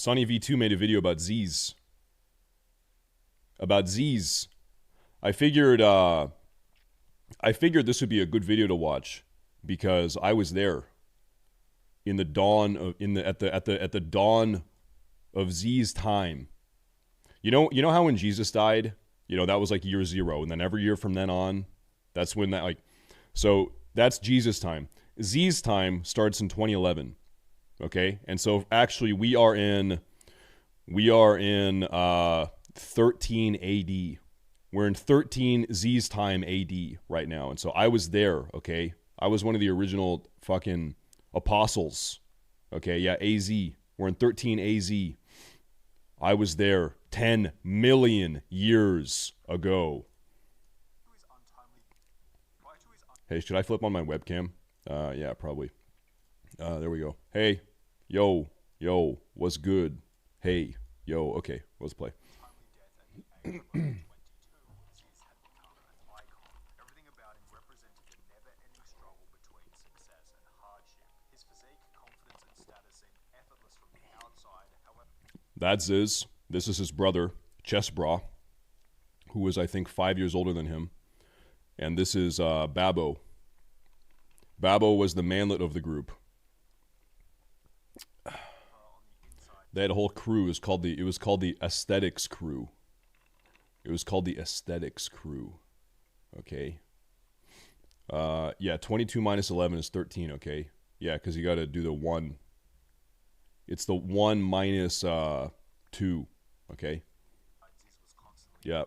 SunnyV2 made a video about Zyzz. About Zyzz. I figured this would be a good video to watch because I was there in the dawn of at the dawn of Zyzz time. You know how when Jesus died, that was like year 0, and then every year from then on, that's when that so that's Jesus time. Zyzz time starts in 2011. Okay? And so actually we are in 13 AD. We're in 13 Zyzz time AD right now. And so I was there, okay? I was one of the original fucking apostles. Okay, yeah, AZ. We're in 13 AZ. I was there 10 million years ago. Hey, should I flip on my webcam? Yeah, probably. There we go. Hey, yo, what's good? Hey, yo, okay, let's play. That's Zyzz. This is his brother, Chess Bra, who was, I think, 5 years older than him. And this is Babbo. Babbo was the manlet of the group. They had a whole crew. It was called the Aesthetics Crew. It was called the Aesthetics Crew. Okay. Yeah, 22 minus 11 is 13, okay? Yeah, because you got to do the 1. It's the 1 minus 2, okay? Yeah.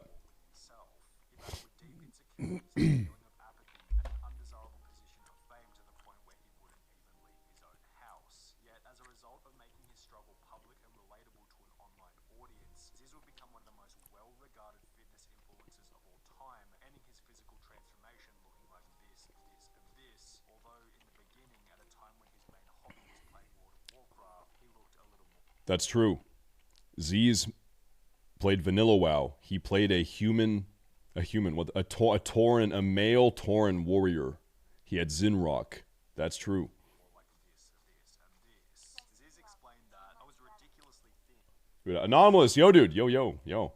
That's true. Zyzz played Vanilla WoW. He played a male Tauren warrior. He had Zinrock. That's true. Anomalous, yo, dude, yo.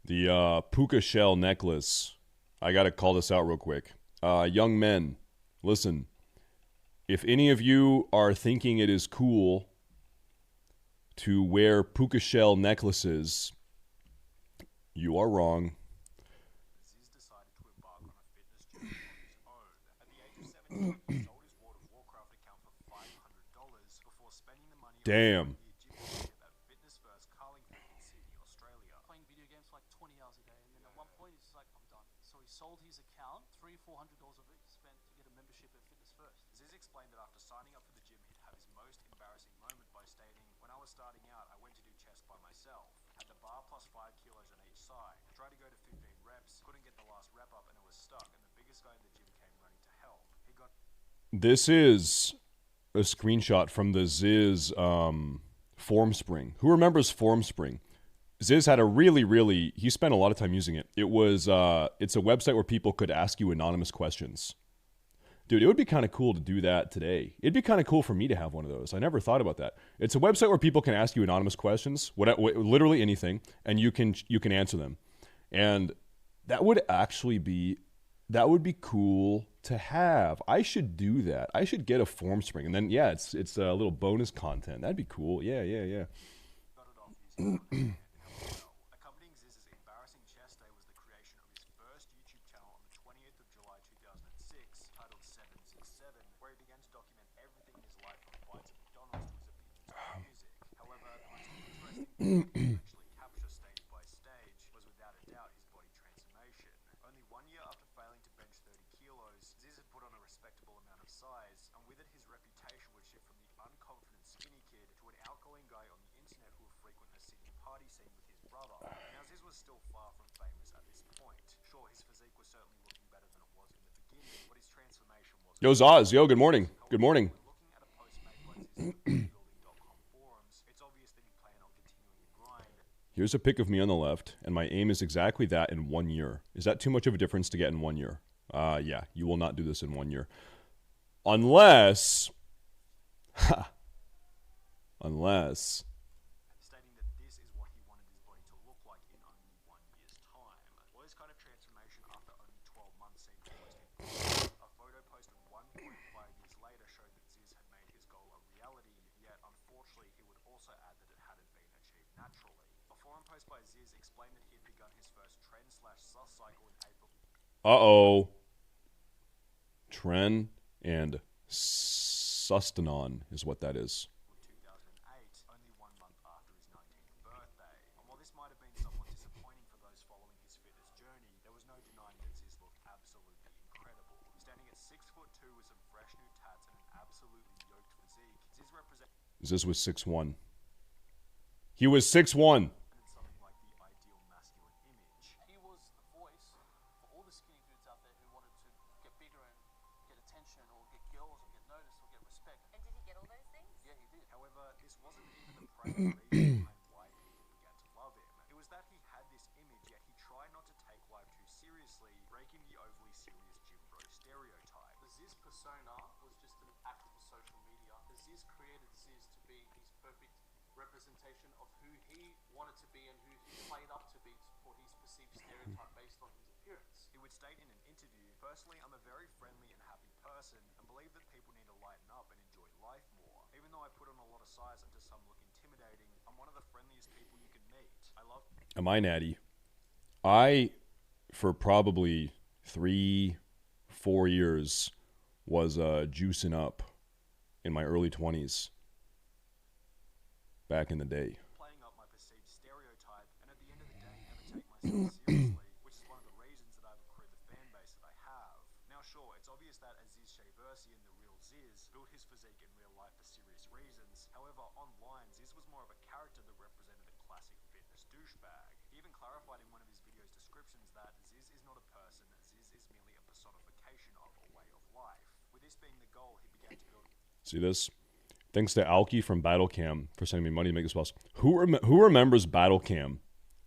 The puka shell necklace. I gotta call this out real quick. Young men, listen. If any of you are thinking it is cool to wear puka shell necklaces, you are wrong. Damn. Sold his account, $300-400 of it spent to get a membership at Fitness First. Zyzz explained that after signing up for the gym, he'd have his most embarrassing moment by stating, "When I was starting out, I went to do chest by myself. Had the bar plus 5 kilos on each side. Tried to go to 15 reps, couldn't get the last rep up, and it was stuck. And the biggest guy in the gym came running to help. He got." This is a screenshot from the Zyzz Formspring. Who remembers Formspring? Zyzz had a he spent a lot of time using it. It was, it's a website where people could ask you anonymous questions. Dude, it would be kind of cool to do that today. It'd be kind of cool for me to have one of those. I never thought about that. It's a website where people can ask you anonymous questions, literally anything, and you can answer them. And that would be cool to have. I should do that. I should get a Formspring. And then, yeah, it's a little bonus content. That'd be cool. Yeah. Accompanying Zyzz's embarrassing chest day was the creation of his first YouTube channel on the 20th of July 2006, titled 7Zyzz7, where he began to document everything in his life from bites at McDonald's to his opinions on music. However, the most interesting thing to actually capture stage by stage was without a doubt his body transformation. Only 1 year after failing to bench 30 kilos, Zyzz had put on a respectable amount of size, and with it his reputation unconfident skinny kid to an outgoing guy on the internet who would frequent a Sydney party scene with his brother. Now Zyzz was still far from famous at this point. Sure, his physique was certainly looking better than it was in the beginning, but his transformation was... Yo, Zyzz. Yo, good morning. Good morning. When looking at a post made by Zyzz on the bodybuilding.com forums, it's obvious that he planned on continuing the grind. Here's a pic of me on the left, and my aim is exactly that in 1 year. Is that too much of a difference to get in 1 year? Yeah, you will not do this in 1 year. Unless... Unless... Stating that this is what he wanted his body to look like in only 1 year's time. Well, this kind of transformation after only 12 months seemed almost impossible. A photo posted 1.5 years later showed that Zyzz had made his goal a reality, yet unfortunately he would also add that it hadn't been achieved naturally. A forum post by Zyzz explained that he had begun his first trend/sus cycle in April. Uh-oh. Tren and sustanon is what that is. 2008, only 1 month after his 19th birthday. And while this might have been somewhat disappointing for those following his fitness journey, there was no denying that Zyzz looked absolutely incredible. Standing at 6'2" with some fresh new tats and an absolutely yoked physique, Zyzz represented Zyzz was 6'1". He was 6'1". something like the ideal masculine image. He was the voice for all the skinny dudes out there who wanted to get bigger and get attention or get girls or get noticed or get respect. And did he get all those things? Yeah, he did. However, this wasn't even the primary reason behind why people began to love him. It was that he had this image, yet he tried not to take life too seriously, breaking the overly serious gym bro stereotype. The Zyzz persona was just an act for social media. The Zyzz created Zyzz to be his perfect representation of who he wanted to be and who he played up to be for his perceived stereotype based on his appearance. He would state in an interview, "Personally, I'm a very friendly and happy person and believe that people need to lighten up and enjoy life more. Even though I put on a lot of size and to some look intimidating, I'm one of the friendliest people you can meet. I love..." Am I natty? I, for probably 3-4 years, was juicing up in my early 20s. Back in the day. Playing up my perceived stereotype, and at the end of the day, never take myself seriously, which is one of the reasons that I've accrued the fan base that I have. Now, sure, it's obvious that Aziz Shayversian, the real Zyzz, built his physique in real life for serious reasons. However, online, Zyzz was more of a character that represented a classic fitness douchebag. He even clarified in one of his video's descriptions that Zyzz is not a person, Zyzz is merely a personification of a way of life. With this being the goal, he began to build... See this? Thanks to Alki from Battlecam for sending me money to make this possible. Who remembers Battlecam?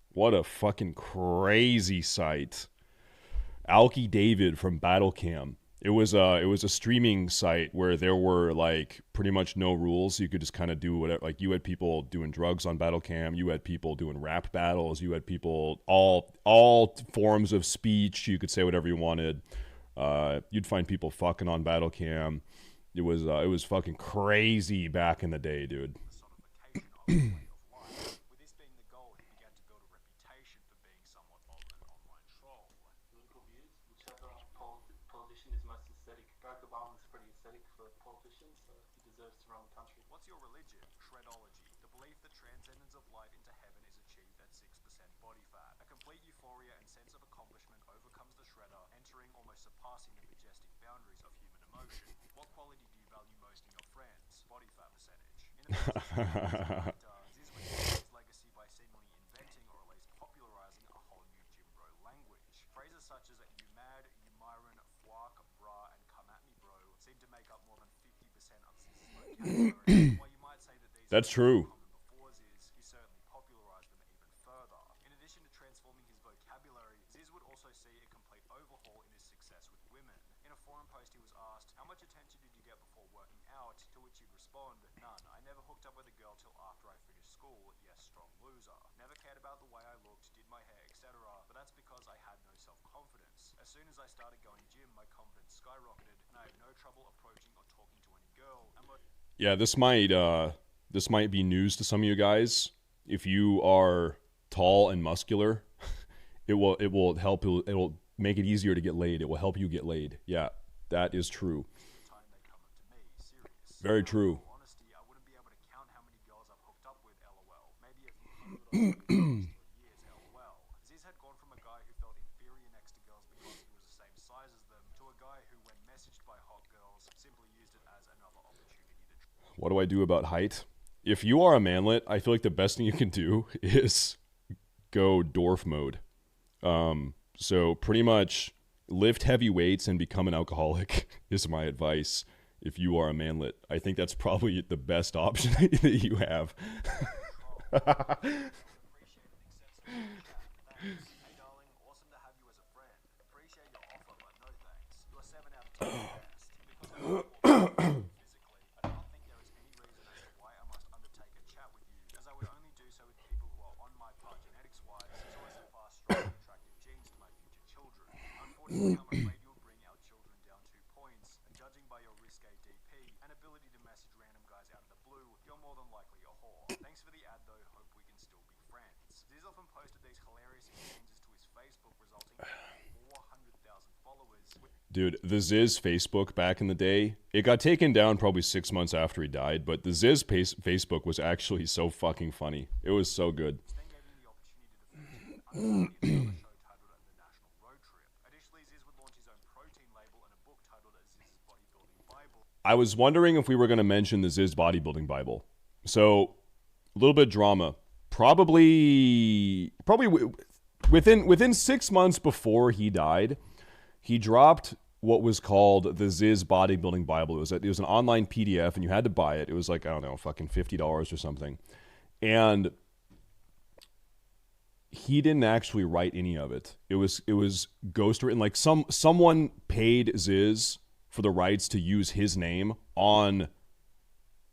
What a fucking crazy site. Alki David from Battlecam. It was a streaming site where there were like pretty much no rules. You could just kind of do whatever. Like you had people doing drugs on Battlecam. You had people doing rap battles. You had people all forms of speech. You could say whatever you wanted. You'd find people fucking on Battlecam. It was fucking crazy back in the day, dude. personification of a way of life. With this being the goal, he began to build a reputation for being somewhat of an online troll. Political views, whichever politician is most aesthetic. Barack Obama is pretty aesthetic for a politician, so he deserves to run the country. What's your religion? Shredology. The belief that transcendence of life into heaven is achieved at 6% body fat. A complete euphoria and sense of accomplishment overcomes the shredder, entering almost surpassing the majestic boundaries of human emotion. What quality do you value most in your friends? Body fat percentage. In the Zyzz would his legacy by seemingly inventing or at least popularizing a whole new gym bro language. Phrases such as you mad, you myron, fuck, brah, and come at me bro seem to make up more than 50% of Zyzz's vocabulary. While you might say that these That's true. common before Zyzz, he certainly popularized them even further. In addition to transforming his vocabulary, Zyzz would also see a complete overhaul in his success with women. In a forum post, he was asked, "How much attention did you get before working out?" To which he'd respond, "None. I never hooked up with a girl till after I finished school. Yes, strong loser. Never cared about the way I looked, did my hair, etc. But that's because I had no self-confidence. As soon as I started going gym, my confidence skyrocketed, and I had no trouble approaching or talking to any girl." And Yeah, this might be news to some of you guys. If you are tall and muscular, it will help. It will make it easier to get laid. It will help you get laid. Yeah, that is true. time they come up to me, serious. Very true. In all honesty, I wouldn't be able to count how many girls I've hooked up with, lol. Maybe a few hundred years, lol. Zyzz had gone from a guy who felt inferior next to girls because he was the same size as them, to a guy who, when messaged by hot girls, simply used it as another opportunity to What do I do about height? If you are a manlet, I feel like the best thing you can do is go dwarf mode. So pretty much lift heavy weights and become an alcoholic is my advice. If you are a manlet, I think that's probably the best option that you have. Thanks for the ad though, hope we can still be friends. Zyzz often posted these hilarious exchanges to his Facebook, resulting in 400,000 followers. Dude, the Zyzz Facebook back in the day, it got taken down probably 6 months after he died, but the Zyzz Facebook was actually so fucking funny. It was so good. I was wondering if we were going to mention the Zyzz Bodybuilding Bible. So, a little bit of drama. Probably within 6 months before he died, he dropped what was called the Zyzz Bodybuilding Bible. It was an online PDF, and you had to buy it. It was like, I don't know, fucking $50 or something. And he didn't actually write any of it. It was ghostwritten. Like someone paid Zyzz for the rights to use his name on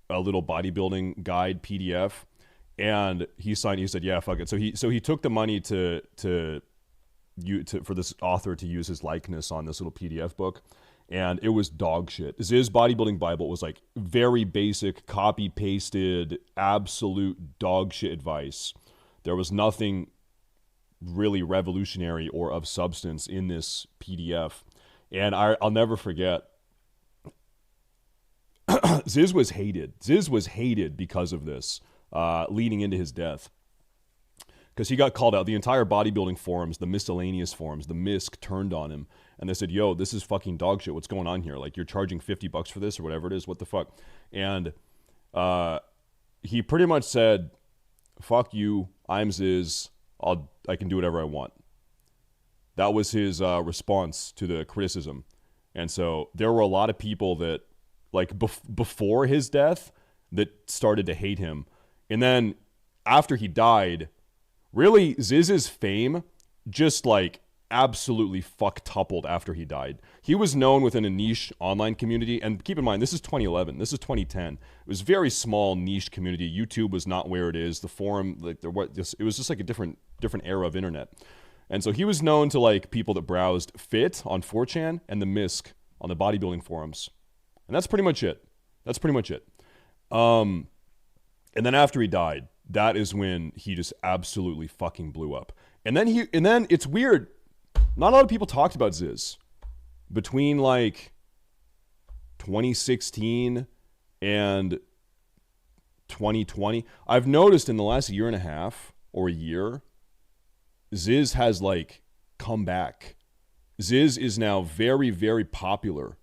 a little bodybuilding guide PDF, and he signed. He said, "Yeah, fuck it." So he took the money for this author to use his likeness on this little PDF book, and it was dog shit. Zyzz Bodybuilding Bible was like very basic, copy pasted, absolute dog shit advice. There was nothing really revolutionary or of substance in this PDF. And I'll never forget, Zyzz was hated. Zyzz was hated because of this, leading into his death. Because he got called out. The entire bodybuilding forums, the miscellaneous forums, the MISC turned on him. And they said, yo, this is fucking dog shit. What's going on here? Like, you're charging $50 for this or whatever it is. What the fuck? And he pretty much said, fuck you, I'm Zyzz. I can do whatever I want. That was his response to the criticism. And so there were a lot of people that, like, before his death, that started to hate him. And then after he died, really, Zyzz's fame just, like, absolutely fuck-tupled after he died. He was known within a niche online community. And keep in mind, this is 2011. This is 2010. It was a very small niche community. YouTube was not where it is. The forum, like, it was just like a different era of internet. And so he was known to, like, people that browsed Fit on 4chan and the MISC on the bodybuilding forums. And that's pretty much it. And then after he died, that is when he just absolutely fucking blew up. And then it's weird. Not a lot of people talked about Zyzz between, like, 2016 and 2020. I've noticed in the last year and a half or a year, Zyzz has, like, come back. Zyzz is now very, very popular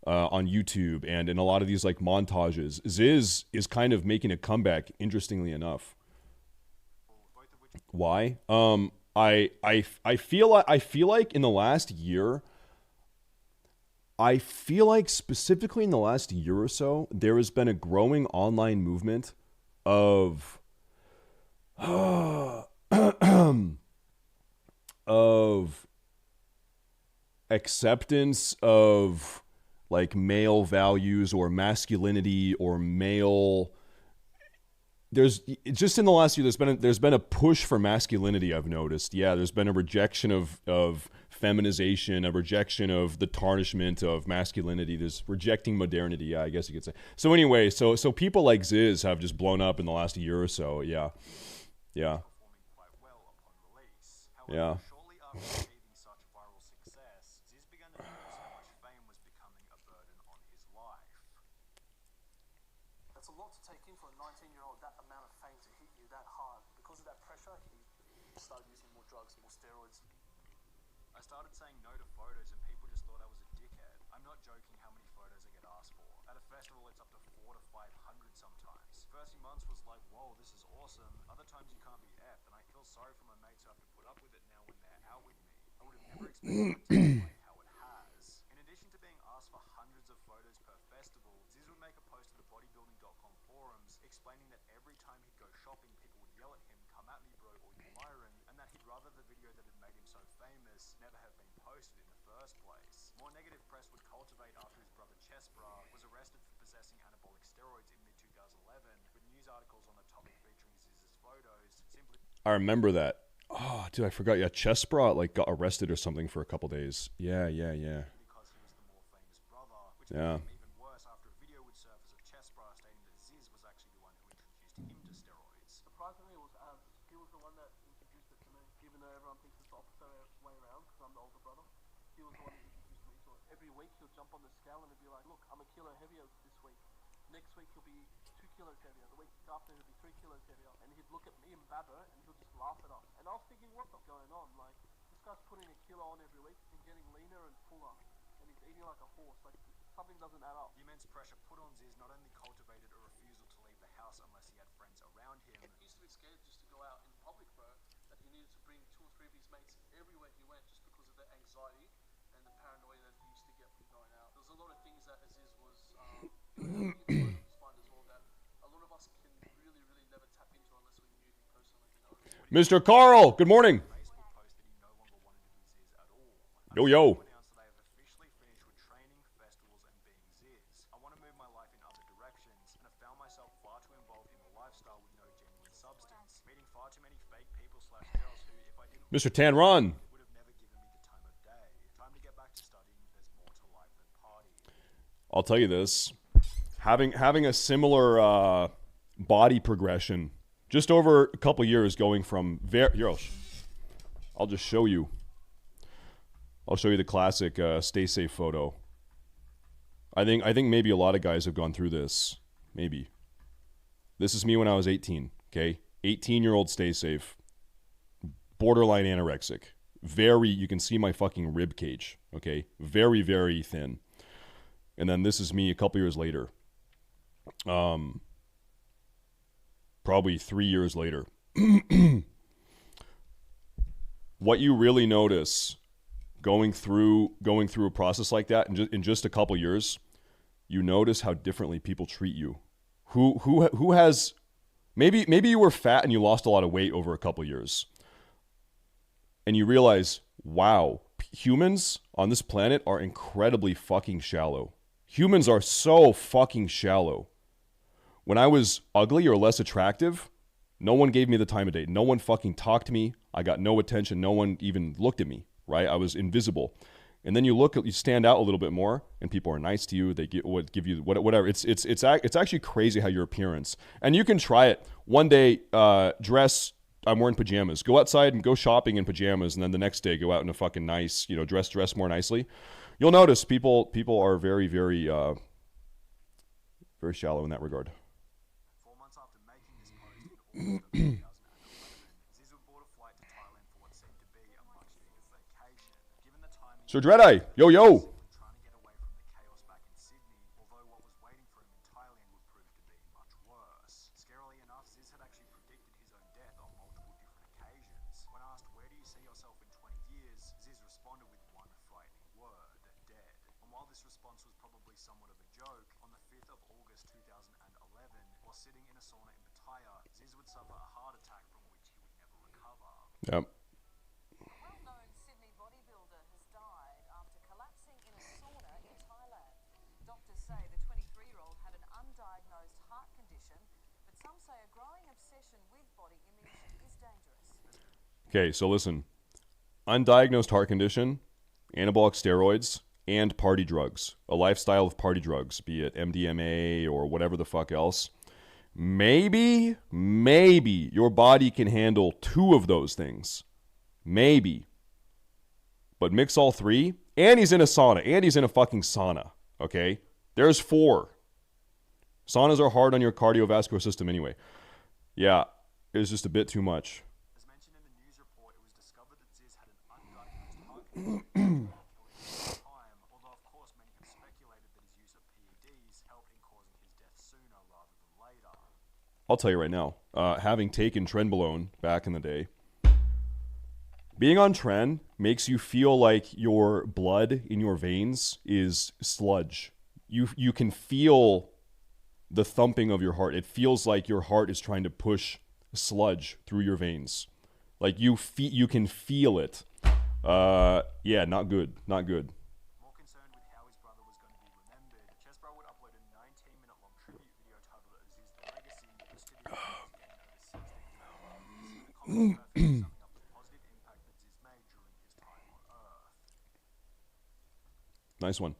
on YouTube and in a lot of these, like, montages. Zyzz is kind of making a comeback, interestingly enough. Why? I feel like in the last year, I feel like specifically in the last year or so, there has been a growing online movement of acceptance of, like, male values or masculinity or male. There's just in the last year there's been a push for masculinity. I've noticed. Yeah, there's been a rejection of feminization, a rejection of the tarnishment of masculinity. There's rejecting modernity. Yeah, I guess you could say. So anyway, so people like Zyzz have just blown up in the last year or so. Yeah. That's a lot to take in for a 19-year-old, that amount of fame to hit you that hard. Because of that pressure, he started using more drugs, more steroids. I started saying no to photos and people just thought I was a dickhead. I'm not joking how many photos I get asked for. At a festival, it's up to 400 to 500 sometimes. First few months was like, whoa, this is awesome. Other times you can't be effed, and I feel sorry for my mates who have to put up with it now when they're out with me. I would have never expected it to be like how it has. In addition to being asked for hundreds of photos per festival, Zyzz would make a post to the bodybuilding.com forums explaining that every time he'd go shopping, people would yell at him, "Come at me, bro," or "You're Myron," and that he'd rather the video that had made him so famous never have been posted in the first place. More negative press would cultivate after his brother Chesbra was arrested for possessing anabolic steroids in mid-2011, with news articles on the topic featuring Zyzz's photos simply... I remember that. Oh, dude, I forgot. Yeah, Chesbra like got arrested or something for a couple days. Yeah. because he was the more famous brother, which Yeah. became even worse after a video would surface of Chesbra stating that Zyzz was actually the one who introduced him to steroids. Surprisingly, it was he was the one that introduced it to me, even though everyone thinks it's the opposite way around, because I'm the older brother. He was the one who introduced me to it. Every week he'll jump on the scale and he'll be like, look, I'm a kilo heavier this week. Next week he'll be 2 kilos heavier. The week after he'll be 3 kilos heavier. And he'd look at me and Babbo and he'll just laugh at us. And I was thinking, what's going on? Like, this guy's putting a kilo on every week and getting leaner and fuller. And he's eating like a horse. Like, something doesn't add up. The immense pressure put on Zyzz not only cultivated a refusal to leave the house unless he had friends around him. He used to be scared just to go out in public, bro. That he needed to bring 2 or 3 of his mates everywhere he went just because of the anxiety and the paranoia that he used to get from going out. There was a lot of things that Zyzz was find as well that a lot of us can really, really never tap into unless we knew him personally, you know. Mr. Carl, good morning. Facebook post that he no longer wanted to be Zyzz at all. Yo, yo. Announced that I have officially finished with training, festivals, and being Zyzz. I want to move my life in other directions, and have found myself far too involved in a lifestyle with no genuine substance, meeting far too many fake people / girls who, if I didn't Mr. Tanron. would have never given me the time of day. Time to get back to studying. There's more to life than partying. I'll tell you this. Having a similar body progression, just over a couple years, going from here, I'll just show you. I'll show you the classic Stay Safe photo. I think maybe a lot of guys have gone through this. Maybe. This is me when I was 18. Okay, 18-year-old Stay Safe, borderline anorexic. You can see my fucking rib cage. Okay, very, very thin. And then this is me a couple years later. Probably 3 years later. What you really notice going through a process like that in just a couple years, you notice how differently people treat you. Who has maybe you were fat and you lost a lot of weight over a couple years, and you realize, wow, humans on this planet are incredibly fucking shallow. Humans are so fucking shallow. When I was ugly or less attractive, no one gave me the time of day. No one fucking talked to me. I got no attention. No one even looked at me, right? I was invisible. And then you stand out a little bit more, and people are nice to you. They give you whatever. It's actually crazy how your appearance. And you can try it. One day, dress. I'm wearing pajamas. Go outside and go shopping in pajamas, and then the next day go out in a fucking nice, dress more nicely. You'll notice people are very, very, very shallow in that regard. 4 months after making this post in August of 2011, Zyzz would board a flight to Thailand for what seemed to be a much-needed vacation. Given the timing, Sir Dreadeye, yo. trying to get away from the chaos back in Sydney, although what was waiting for him in Thailand would prove to be much worse. Scarily enough, Zyzz had actually predicted his own death on multiple different occasions. When asked, where do you see yourself in 20 years, Zyzz responded with one frightening word: dead. And while this response was probably somewhat of a joke, on the 5th of August 2011, while sitting in a sauna in Pattaya, Zyzz would suffer a heart attack from which he would never recover. Yep. A well-known Sydney bodybuilder has died after collapsing in a sauna in Thailand. Doctors say the 23-year-old had an undiagnosed heart condition, but some say a growing obsession with body image is dangerous. Okay, so listen. Undiagnosed heart condition, anabolic steroids, and party drugs. A lifestyle of party drugs, be it MDMA or whatever the fuck else. Maybe your body can handle 2 of those things. Maybe. But mix all 3, and he's in a sauna, and he's in a fucking sauna, okay? There's 4. Saunas are hard on your cardiovascular system anyway. Yeah, it was just a bit too much. As mentioned in the news report, it was discovered that Zyzz had an undiagnosed heart condition at the time, although of course many have speculated that his use of PEDs helped in causing his sooner rather than later. I'll tell you right now, having taken trenbolone back in the day, being on tren makes you feel like your blood in your veins is sludge. You can feel the thumping of your heart. It feels like your heart is trying to push sludge through your veins. Like you can feel it. Yeah, not good. Not good. More concerned with how his brother was going to be remembered, Chessbro would upload a 19-minute long tribute video titled Zyzz the Legacy, listed in the gained over 16 million. This is a comment summing up the positive impact that Zyzz made during his time on Earth. Nice one.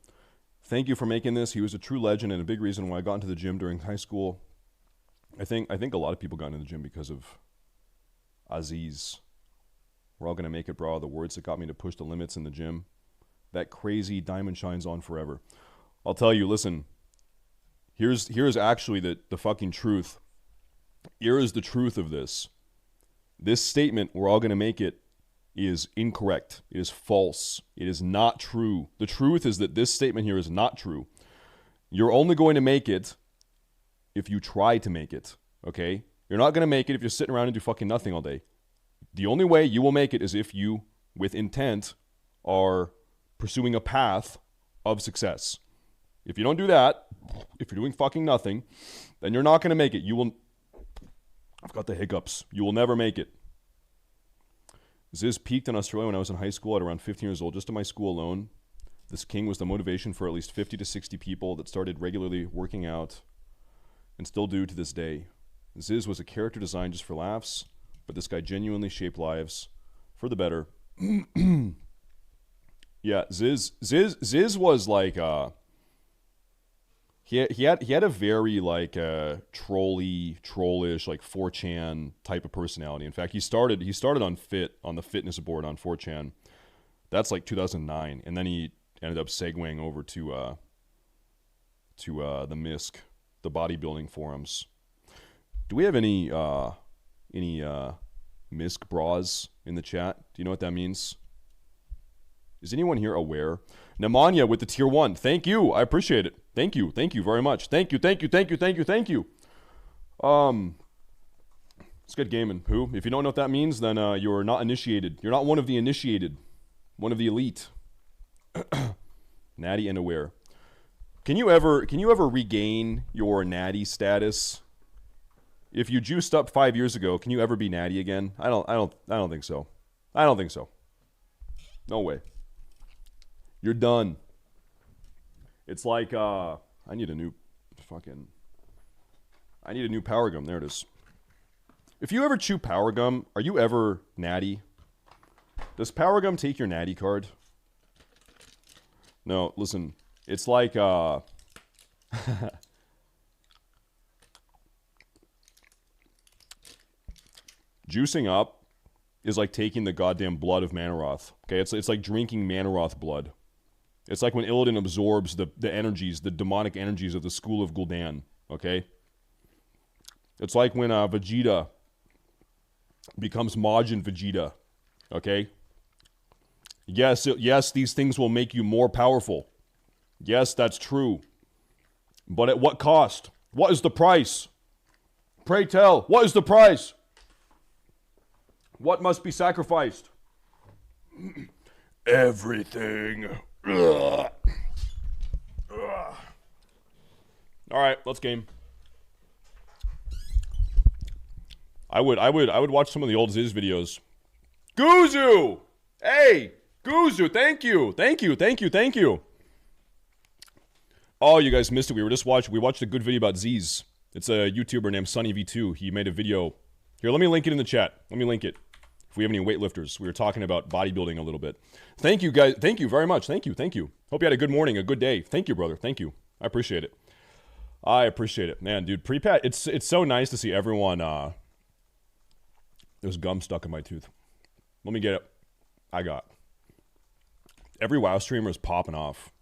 Thank you for making this. He was a true legend and a big reason why I got into the gym during high school. I think a lot of people got into the gym because of Zyzz. We're all gonna make it, bro. The words that got me to push the limits in the gym. That crazy diamond shines on forever. I'll tell you, listen. Here's actually the fucking truth. Here is the truth of this. This statement, we're all gonna make it, is incorrect. It is false. It is not true. The truth is that this statement here is not true. You're only going to make it if you try to make it, okay? You're not going to make it if you're sitting around and do fucking nothing all day. The only way you will make it is if you, with intent, are pursuing a path of success. If you don't do that, if you're doing fucking nothing, then you're not going to make it. You will... I've got the hiccups. You will never make it. Zyzz peaked in Australia when I was in high school at around 15 years old. Just in my school alone, this king was the motivation for at least 50 to 60 people that started regularly working out and still do to this day. Zyzz was a character designed just for laughs, but this guy genuinely shaped lives for the better. Yeah, Zyzz was like he had a very like trollish like 4chan type of personality. In fact, he started on the fitness board on 4chan. That's like 2009, and then he ended up segueing over to the MISC, the bodybuilding forums. Do we have any MISC bras in the chat? Do you know what that means? Is anyone here aware? Nemanja with the tier 1. Thank you. I appreciate it. Thank you. Thank you very much. Thank you. Thank you. Thank you. Thank you. Thank you. It's good gaming. Who? If you don't know what that means, then you're not initiated. You're not one of the initiated. One of the elite. Natty and aware. Can you ever regain your natty status? If you juiced up 5 years ago, can you ever be natty again? I don't think so. I don't think so. No way. You're done. It's like I need a new power gum. There it is. If you ever chew power gum, are you ever natty? Does power gum take your natty card? No, listen. It's like juicing up is like taking the goddamn blood of Manaroth. Okay, it's like drinking Manaroth blood. It's like when Illidan absorbs the energies, the demonic energies of the School of Gul'dan. Okay? It's like when Vegeta becomes Majin Vegeta. Okay? Yes, these things will make you more powerful. Yes, that's true. But at what cost? What is the price? Pray tell, what is the price? What must be sacrificed? Everything. Ugh. Ugh. All right, let's game. I would watch some of the old Zyzz videos. Guzu! Hey, Guzu, thank you. Oh, you guys missed it. We watched a good video about Zyzz. It's a YouTuber named SunnyV2. He made a video. Here, let me link it in the chat. Let me link it. If we have any weightlifters, we were talking about bodybuilding a little bit. Thank you, guys. Thank you very much. Thank you. Hope you had a good morning, a good day. Thank you, brother. Thank you. I appreciate it. Man, dude, pre-pat, it's so nice to see everyone, there's gum stuck in my tooth. Let me get it. I got. Every WoW streamer is popping off.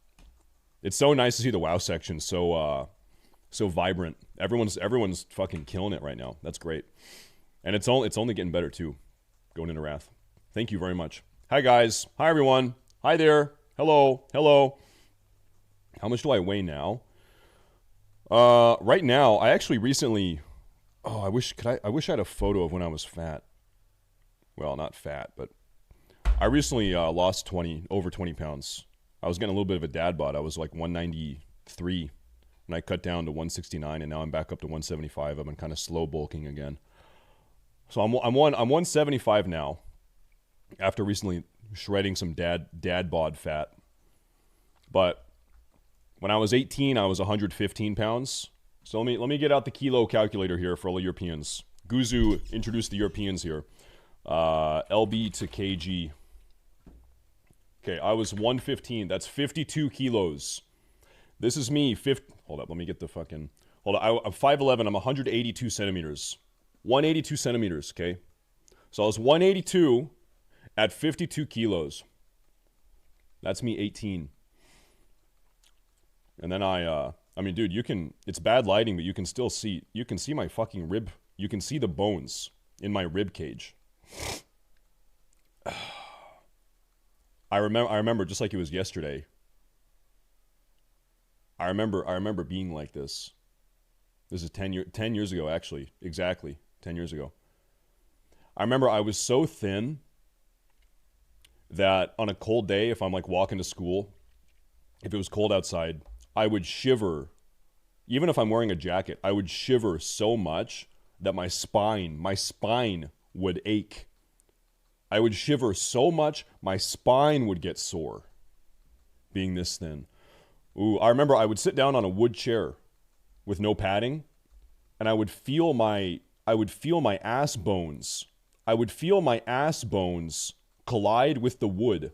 It's so nice to see the WoW section so vibrant. Everyone's fucking killing it right now. That's great. And it's only getting better too. Going into Wrath. Thank you very much. Hi guys. Hi everyone. Hi there. Hello. How much do I weigh now? Right now, I actually recently. Oh, I wish I wish I had a photo of when I was fat. Well, not fat, but I recently lost over 20 pounds. I was getting a little bit of a dad bod. I was like 193, and I cut down to 169, and now I'm back up to 175. I've been kind of slow bulking again. So I'm 175 now, after recently shredding some dad bod fat. But when I was 18, I was 115 pounds. So let me get out the kilo calculator here for all the Europeans. Guzu introduced the Europeans here. LB to kg. Okay, I was 115. That's 52 kilos. This is me. Hold up, let me get the fucking... Hold on, I'm 5'11". I'm 182 centimeters. 182 centimeters, okay? So I was 182 at 52 kilos. That's me 18. And then I mean, dude, you can... It's bad lighting, but you can still see... You can see my fucking rib... You can see the bones in my rib cage. I remember just like it was yesterday. I remember being like this. This is 10 years ago, actually. Exactly 10 years ago. I remember I was so thin that on a cold day, if I'm like walking to school, if it was cold outside, I would shiver. Even if I'm wearing a jacket, I would shiver so much that my spine would ache. I would shiver so much, my spine would get sore, being this thin. Ooh, I remember I would sit down on a wood chair with no padding, and I would feel my ass bones. I would feel my ass bones collide with the wood